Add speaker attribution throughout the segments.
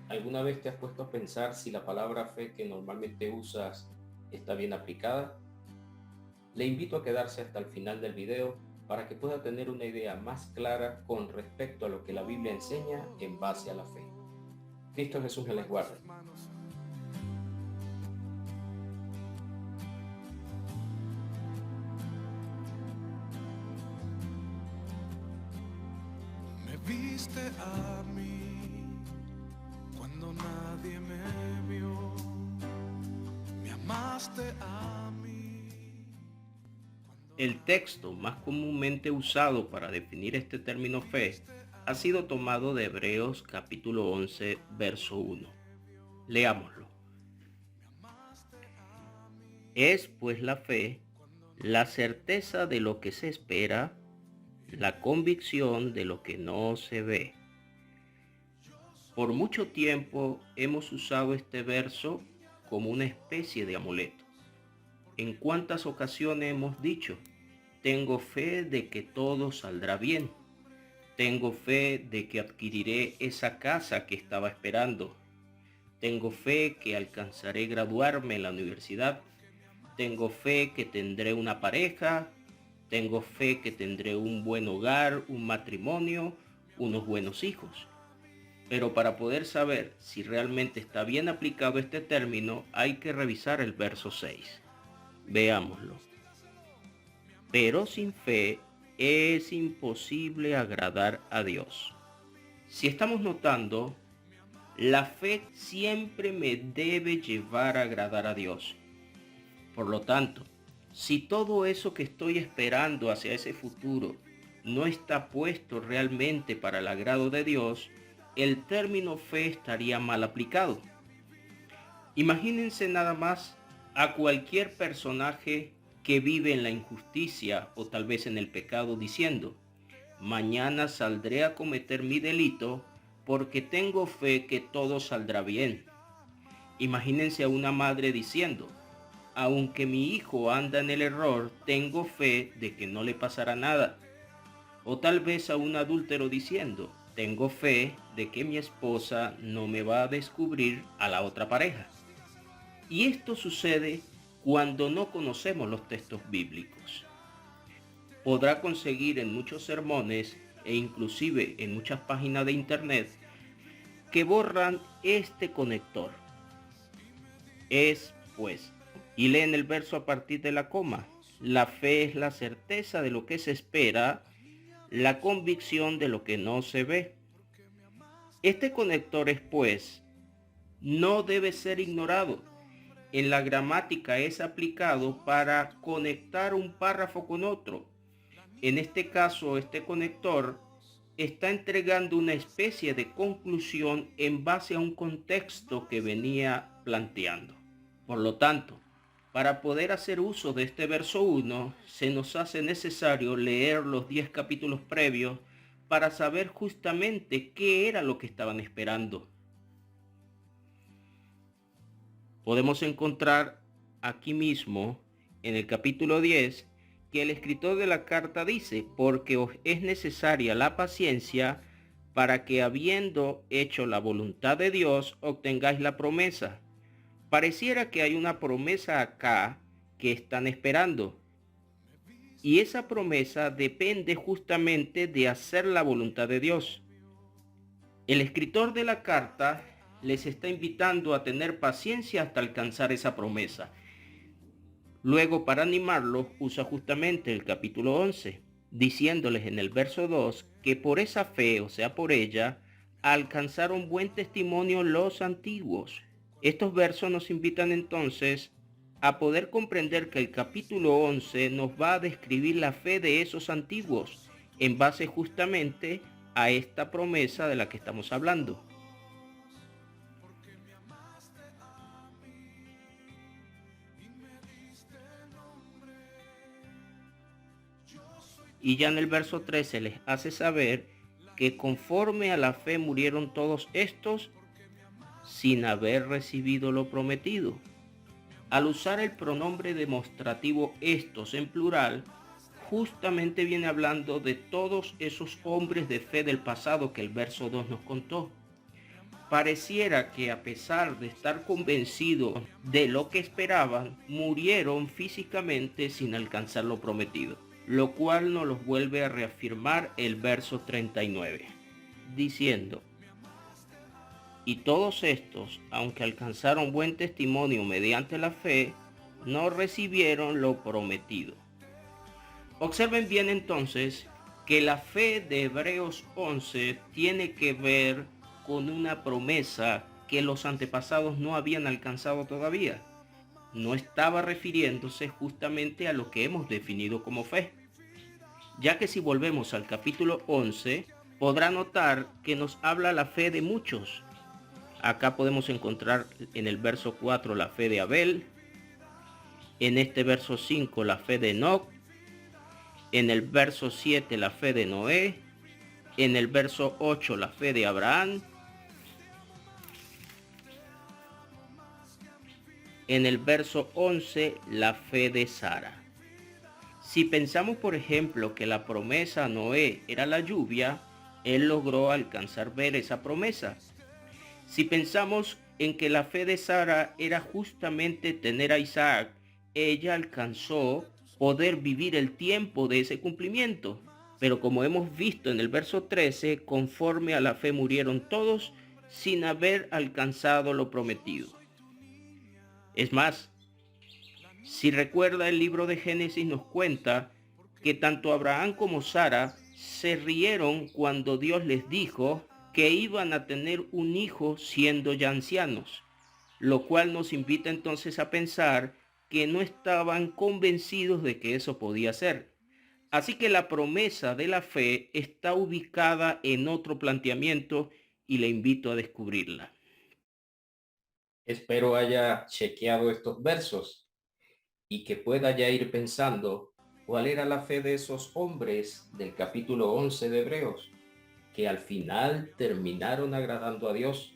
Speaker 1: ¿Alguna vez te has puesto a pensar si la palabra fe que normalmente usas está bien aplicada? Le invito a quedarse hasta el final del video para que pueda tener una idea más clara con respecto a lo que la Biblia enseña en base a la fe. Cristo Jesús me les guarde.
Speaker 2: Me viste a mí cuando nadie me vio, me amaste a mí.
Speaker 1: El texto más comúnmente usado para definir este término fe ha sido tomado de Hebreos capítulo 11, verso 1. Leámoslo. Es pues la fe, la certeza de lo que se espera, la convicción de lo que no se ve. Por mucho tiempo hemos usado este verso como una especie de amuleto. ¿En cuántas ocasiones hemos dicho, tengo fe de que todo saldrá bien? Tengo fe de que adquiriré esa casa que estaba esperando. Tengo fe que alcanzaré graduarme en la universidad. Tengo fe que tendré una pareja. Tengo fe que tendré un buen hogar, un matrimonio, unos buenos hijos. Pero para poder saber si realmente está bien aplicado este término, hay que revisar el verso 6. Veámoslo. Pero sin fe es imposible agradar a Dios. Si estamos notando, la fe siempre me debe llevar a agradar a Dios. Por lo tanto, si todo eso que estoy esperando hacia ese futuro no está puesto realmente para el agrado de Dios, el término fe estaría mal aplicado. Imagínense nada más a cualquier personaje que vive en la injusticia o tal vez en el pecado diciendo, mañana saldré a cometer mi delito porque tengo fe que todo saldrá bien. Imagínense a una madre diciendo, aunque mi hijo anda en el error, tengo fe de que no le pasará nada. O tal vez a un adúltero diciendo, tengo fe de que mi esposa no me va a descubrir a la otra pareja. Y esto sucede cuando no conocemos los textos bíblicos. Podrá conseguir en muchos sermones e inclusive en muchas páginas de internet que borran este conector. Es pues, y leen el verso a partir de la coma. La fe es la certeza de lo que se espera, la convicción de lo que no se ve. Este conector es pues, no debe ser ignorado. En la gramática es aplicado para conectar un párrafo con otro. En este caso, este conector está entregando una especie de conclusión en base a un contexto que venía planteando. Por lo tanto, para poder hacer uso de este verso 1, se nos hace necesario leer los 10 capítulos previos para saber justamente qué era lo que estaban esperando. Podemos encontrar aquí mismo, en el capítulo 10, que el escritor de la carta dice, porque os es necesaria la paciencia para que habiendo hecho la voluntad de Dios, obtengáis la promesa. Pareciera que hay una promesa acá que están esperando. Y esa promesa depende justamente de hacer la voluntad de Dios. El escritor de la carta les está invitando a tener paciencia hasta alcanzar esa promesa. Luego, para animarlos, usa justamente el capítulo 11, diciéndoles en el verso 2 que por esa fe, o sea, por ella, alcanzaron buen testimonio los antiguos. Estos versos nos invitan entonces a poder comprender que el capítulo 11 nos va a describir la fe de esos antiguos, en base justamente a esta promesa de la que estamos hablando. Y ya en el verso 13 les hace saber que conforme a la fe murieron todos estos sin haber recibido lo prometido. Al usar el pronombre demostrativo estos en plural, justamente viene hablando de todos esos hombres de fe del pasado que el verso 2 nos contó. Pareciera que a pesar de estar convencidos de lo que esperaban, murieron físicamente sin alcanzar lo prometido, lo cual nos los vuelve a reafirmar el verso 39, diciendo: y todos estos, aunque alcanzaron buen testimonio mediante la fe, no recibieron lo prometido. Observen bien entonces que la fe de Hebreos 11 tiene que ver con una promesa que los antepasados no habían alcanzado todavía. No estaba refiriéndose justamente a lo que hemos definido como fe, ya que si volvemos al capítulo 11, podrá notar que nos habla la fe de muchos. Acá podemos encontrar en el verso 4 la fe de Abel, en este verso 5 la fe de Enoc, en el verso 7 la fe de Noé, en el verso 8 la fe de Abraham, en el verso 11 la fe de Sara. Si pensamos, por ejemplo, que la promesa a Noé era la lluvia, él logró alcanzar ver esa promesa. Si pensamos en que la fe de Sara era justamente tener a Isaac, ella alcanzó poder vivir el tiempo de ese cumplimiento. Pero como hemos visto en el verso 13, conforme a la fe murieron todos sin haber alcanzado lo prometido. Es más, si recuerda, el libro de Génesis nos cuenta que tanto Abraham como Sara se rieron cuando Dios les dijo que iban a tener un hijo siendo ya ancianos, lo cual nos invita entonces a pensar que no estaban convencidos de que eso podía ser. Así que la promesa de la fe está ubicada en otro planteamiento y le invito a descubrirla. Espero haya chequeado estos versos y que pueda ya ir pensando cuál era la fe de esos hombres del capítulo 11 de Hebreos, que al final terminaron agradando a Dios,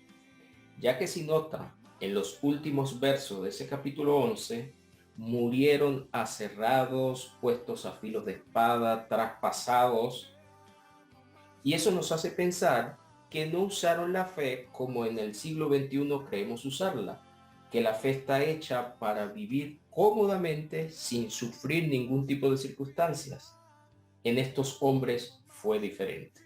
Speaker 1: ya que si nota, en los últimos versos de ese capítulo 11, murieron aserrados, puestos a filos de espada, traspasados, y eso nos hace pensar que no usaron la fe como en el siglo XXI creemos usarla, que la fe está hecha para vivir cómodamente sin sufrir ningún tipo de circunstancias. En estos hombres fue diferente.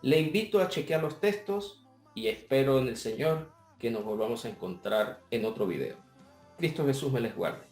Speaker 1: Le invito a chequear los textos y espero en el Señor que nos volvamos a encontrar en otro video. Cristo Jesús me les guarde.